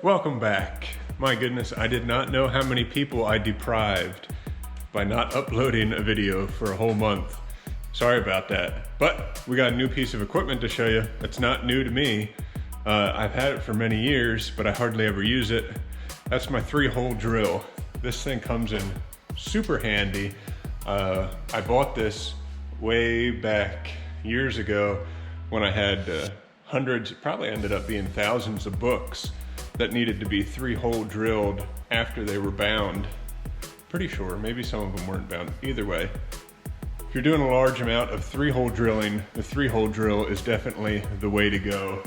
Welcome back. My goodness, I did not know how many people I deprived by not uploading a video for a whole month. Sorry about that. But we got a new piece of equipment to show you. It's not new to me. I've had it for many years, but I hardly ever use it. That's my 3-hole drill. This thing comes in super handy. I bought this way back years ago when I had hundreds, it probably ended up being thousands of books that needed to be 3-hole drilled after they were bound. Pretty sure, maybe some of them weren't bound. Either way, if you're doing a large amount of 3-hole drilling, the 3-hole drill is definitely the way to go.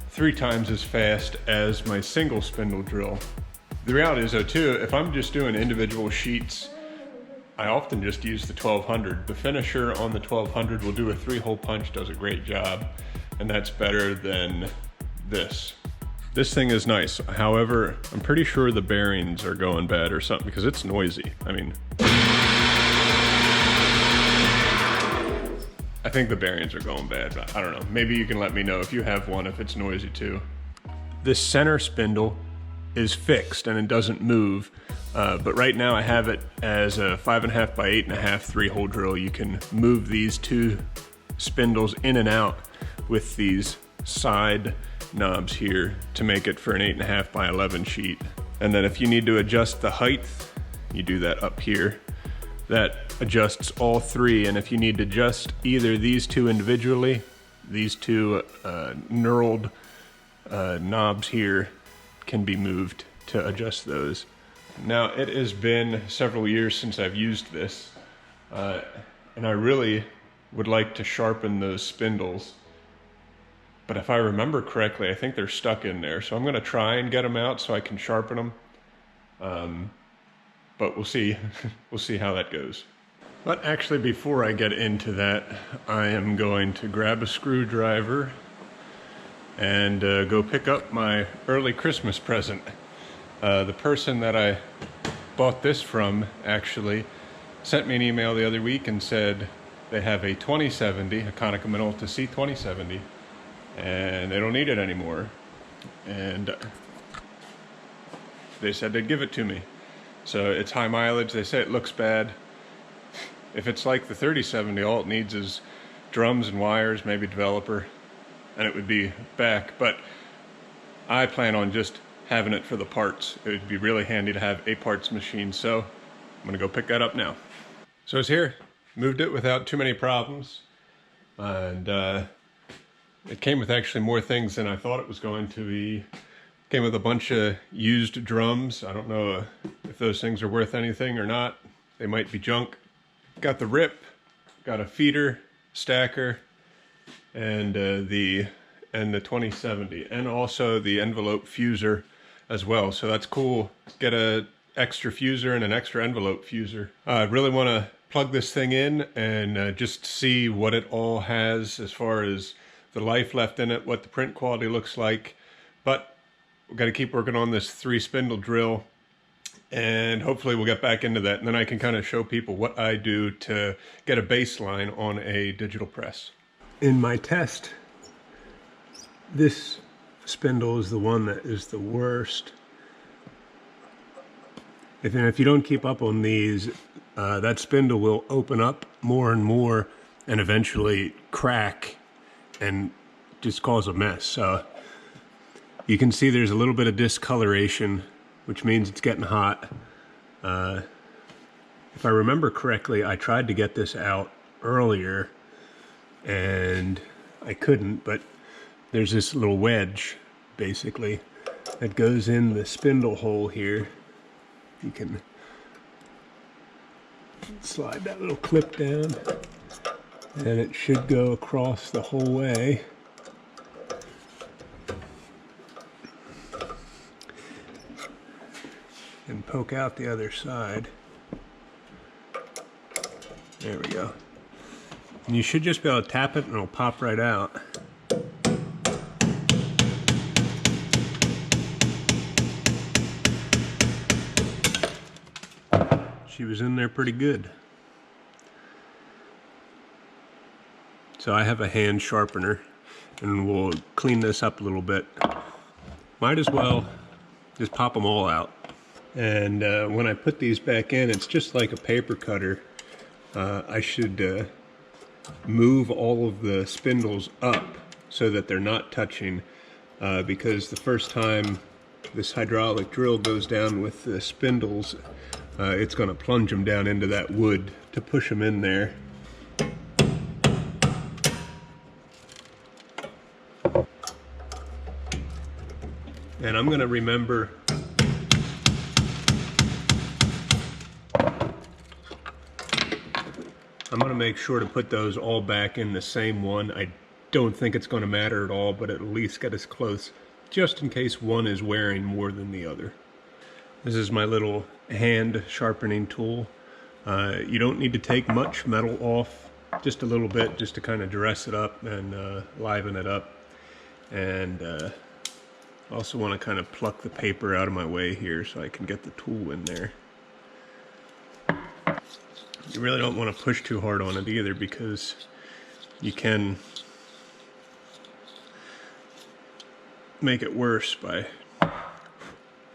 3 times as fast as my single spindle drill. The reality is though too, if I'm just doing individual sheets, I often just use the 1200. The finisher on the 1200 will do a 3-hole punch, does a great job, and that's better than this. This thing is nice. However, I'm pretty sure the bearings are going bad or something because it's noisy. I mean, I think the bearings are going bad, but I don't know. Maybe you can let me know if you have one, if it's noisy too. This center spindle is fixed and it doesn't move, but right now I have it as a 5.5 by 8.5 3-hole drill. You can move these 2 spindles in and out with these side knobs here to make it for an 8.5 by 11 sheet. And then if you need to adjust the height, you do that up here. That adjusts all 3, and if you need to adjust either these 2 individually, these 2 knurled knobs here can be moved to adjust those. Now it has been several years since I've used this, and I really would like to sharpen those spindles. But if I remember correctly, I think they're stuck in there. So I'm gonna try and get them out so I can sharpen them. But we'll see. We'll see how that goes. But actually, before I get into that, I am going to grab a screwdriver and go pick up my early Christmas present. The person that I bought this from actually sent me an email the other week and said they have a 2070, a Konica Minolta C2070, and they don't need it anymore. And they said they'd give it to me. So it's high mileage. They say it looks bad. If it's like the 3070, all it needs is drums and wires, maybe developer, and it would be back. But I plan on just having it for the parts. It would be really handy to have a parts machine. So I'm gonna go pick that up now. So it's here. Moved it without too many problems. And it came with actually more things than I thought it was going to be. Came with a bunch of used drums. I don't know if those things are worth anything or not. They might be junk. Got the rip, got a feeder, stacker, and the 2070, and also the envelope fuser as well. So that's cool. Get a extra fuser and an extra envelope fuser. I really want to plug this thing in and just see what it all has as far as the life left in it, what the print quality looks like. But we've got to keep working on this 3-spindle drill, and hopefully we'll get back into that, and then I can kind of show people what I do to get a baseline on a digital press. In my test, this spindle is the one that is the worst. If you don't keep up on these, that spindle will open up more and more and eventually crack and just cause a mess. So you can see there's a little bit of discoloration, which means it's getting hot. If I remember correctly, I tried to get this out earlier and I couldn't, but there's this little wedge basically that goes in the spindle hole here. You can slide that little clip down and it should go across the whole way. And poke out the other side. There we go. And you should just be able to tap it and it'll pop right out. She was in there pretty good. So I have a hand sharpener and we'll clean this up a little bit. Might as well just pop them all out. And when I put these back in, it's just like a paper cutter. I should move all of the spindles up so that they're not touching, because the first time this hydraulic drill goes down with the spindles, it's going to plunge them down into that wood to push them in there. And I'm going to remember make sure to put those all back in the same one. I don't think it's going to matter at all, but at least get us close, just in case one is wearing more than the other. This is my little hand sharpening tool. You don't need to take much metal off, just a little bit, just to kind of dress it up and liven it up. And I also want to kind of pluck the paper out of my way here so I can get the tool in there. You really don't want to push too hard on it either, because you can make it worse by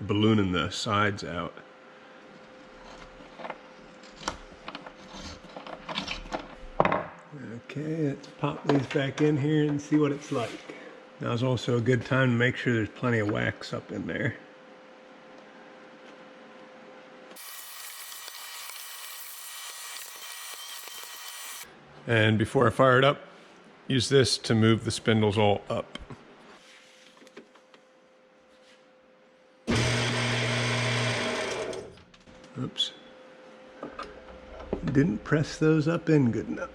ballooning the sides out. Okay, let's pop these back in here and see what it's like. Now's also a good time to make sure there's plenty of wax up in there. And before I fire it up, use this to move the spindles all up. Oops. Didn't press those up in good enough.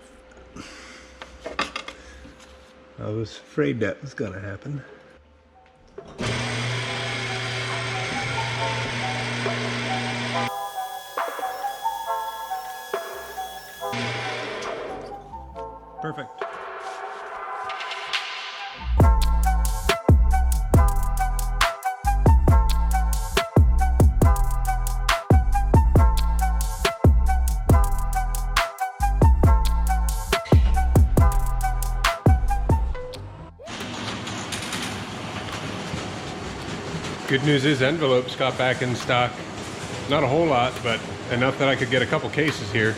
I was afraid that was gonna happen. Perfect. Good news is envelopes got back in stock. Not a whole lot, but enough that I could get a couple cases here.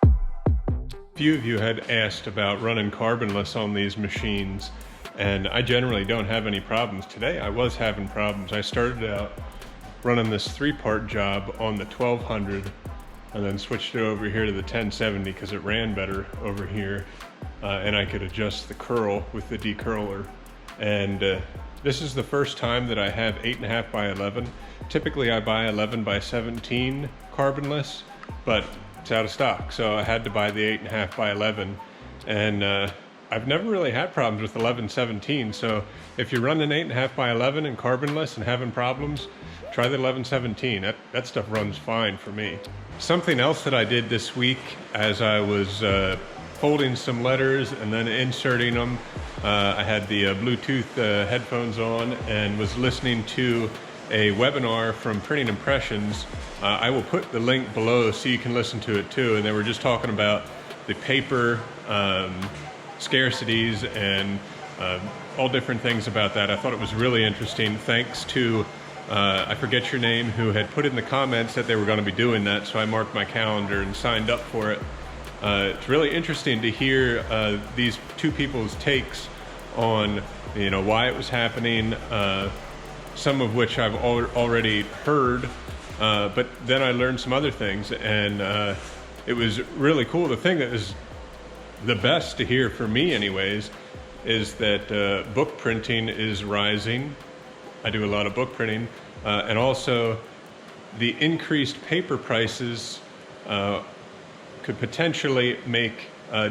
A few of you had asked about running carbonless on these machines, and I generally don't have any problems. Today I was having problems. I started out running this 3-part job on the 1200 and then switched it over here to the 1070 because it ran better over here, and I could adjust the curl with the decurler. And this is the first time that I have 8.5 by 11. Typically I buy 11 by 17 carbonless, but it's out of stock, so I had to buy the 8.5 by 11. And I've never really had problems with 1117, so if you're running 8.5 by 11 and carbonless and having problems, try the 1117. That stuff runs fine for me. Something else that I did this week as I was folding some letters and then inserting them, I had the Bluetooth headphones on and was listening to a webinar from Printing Impressions. I will put the link below so you can listen to it too, and they were just talking about the paper scarcities and all different things about that. I thought it was really interesting. Thanks to I forget your name, who had put in the comments that they were going to be doing that, so I marked my calendar and signed up for it. It's really interesting to hear these two people's takes on, you know, why it was happening, some of which I've already heard, but then I learned some other things, and it was really cool. The thing that is the best to hear for me anyways is that book printing is rising. I do a lot of book printing, and also the increased paper prices could potentially make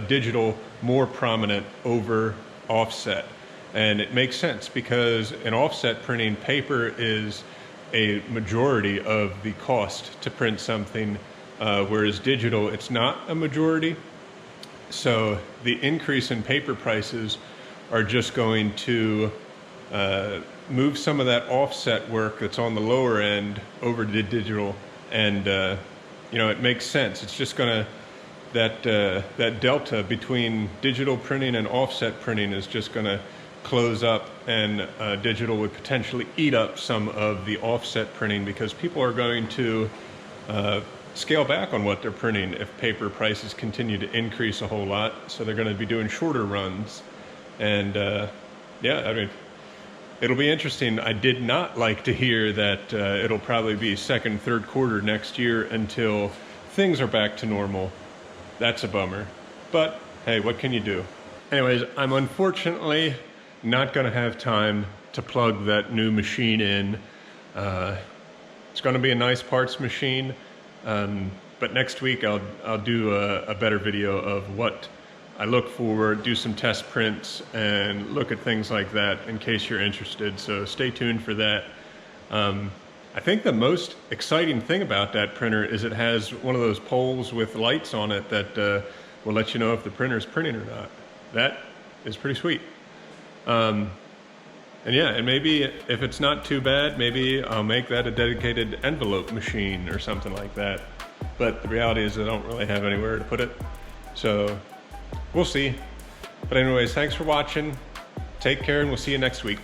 digital more prominent over offset. And it makes sense because in offset printing, paper is a majority of the cost to print something, whereas digital, it's not a majority. So the increase in paper prices are just going to move some of that offset work that's on the lower end over to digital, and you know, it makes sense. It's just gonna, that delta between digital printing and offset printing is just gonna close up, and digital would potentially eat up some of the offset printing, because people are going to scale back on what they're printing if paper prices continue to increase a whole lot. So they're going to be doing shorter runs, and yeah, I mean, it'll be interesting. I did not like to hear that it'll probably be second, third quarter next year until things are back to normal. That's a bummer, but hey, what can you do? Anyways, I'm unfortunately not going to have time to plug that new machine in. It's going to be a nice parts machine, but next week I'll do a better video of what I look for, do some test prints, and look at things like that in case you're interested. So stay tuned for that. I think the most exciting thing about that printer is it has one of those poles with lights on it that will let you know if the printer's printing or not. That is pretty sweet. And yeah, and maybe if it's not too bad, maybe I'll make that a dedicated envelope machine or something like that. But the reality is I don't really have anywhere to put it. So we'll see. But anyways, thanks for watching. Take care, and we'll see you next week.